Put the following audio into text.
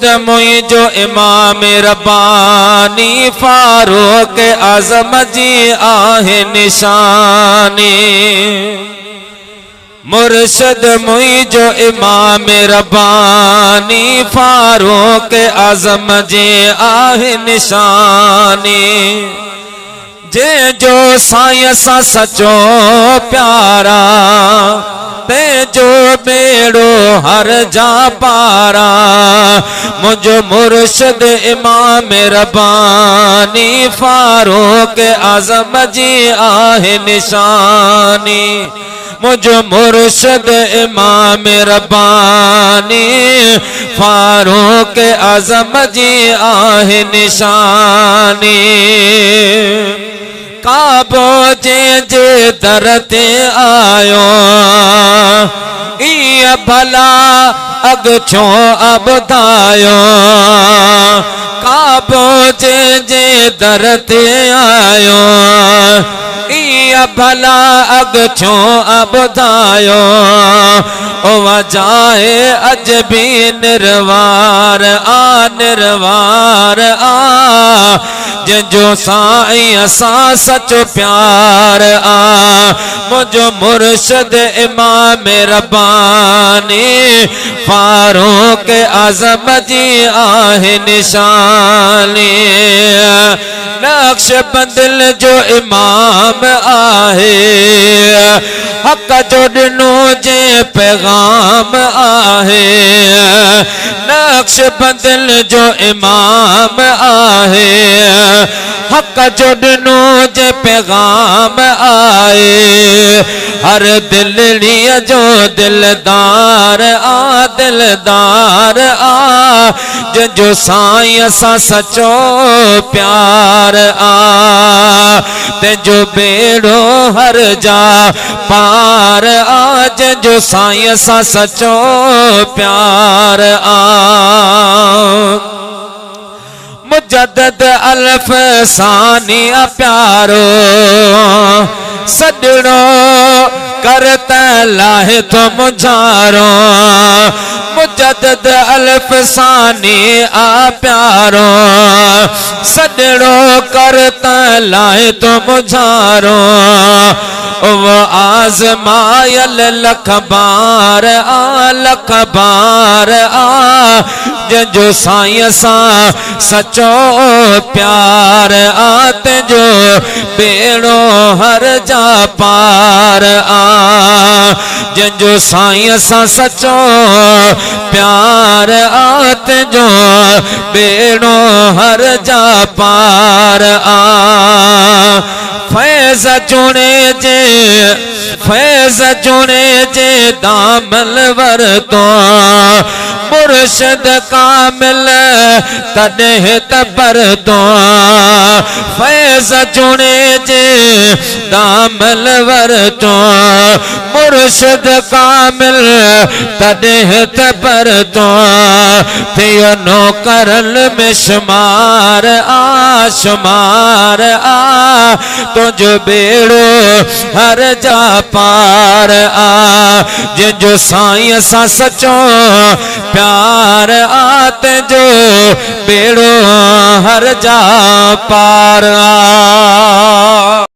मुझो इमाम रब्बानी फारूक आज़म जी आहे निशानी। मुर्शद मुझो इमाम रब्बानी फारूक आज़म जी आहे निशानी। जे जो साईं सा सचो प्यारा ते जो बेड़ो हर जा पारा। मुझो मुर्शद इमाम रब्बानी फारूक आज़म जी आहे निशानी। मुझो मुर्शद इमाम रब्बानी फारूक आज़म जी आहे निशानी। काबो जे दर ते आयो इया भला अग छो अबधायो। काबो जे दर ते आयो इया भला अग छो अबधायो। ओ वजाए अज भी निर्वार आ जो साईं असा सचो प्यार आ। मुझो मुर्शद इमाम रब्बानी फारूक आज़म जी आहे निशानी। नक्शबंद जो इमाम आहे हक जो ॾिनो जे पैगाम आहे। नक्शबंद जो इमाम आहे हक जो ॾिनो जे पैगाम आए। हर दिलड़ीअ जो दिलदार आ जो साईं सा सचो प्यार आ। ते जो बेड़ो हर जा पार आ जो साईं सा सचो प्यार आ। मुजद्दद अल्फ सानिया प्यारो सदड़ो करता लाहे तो मुझारो। मुजद्दद अल्फ सानिया प्यारो सदड़ो करता लाहे तो मुझारो। वो आज़मायल लख बार आ जो साईं सा सचो प्यार आ। जो बेड़ो हर जा पार आ जो साईं सा सचो प्यार आ। जो बेड़ो हर जा पार आ। फैज़ जुणे जे दामल वरतो मुर्शद कामिल तॾहिं त परतो। फैज़ जुणे जे दामल वरतो मुर्शद कामिल तॾहिं त परतो। थियो नौकरल में शुमार आ तुझो बेड़ो हर जा पार आ। जो साईं सा सचो प्यार आ जो बेड़ो हर जा पार आ।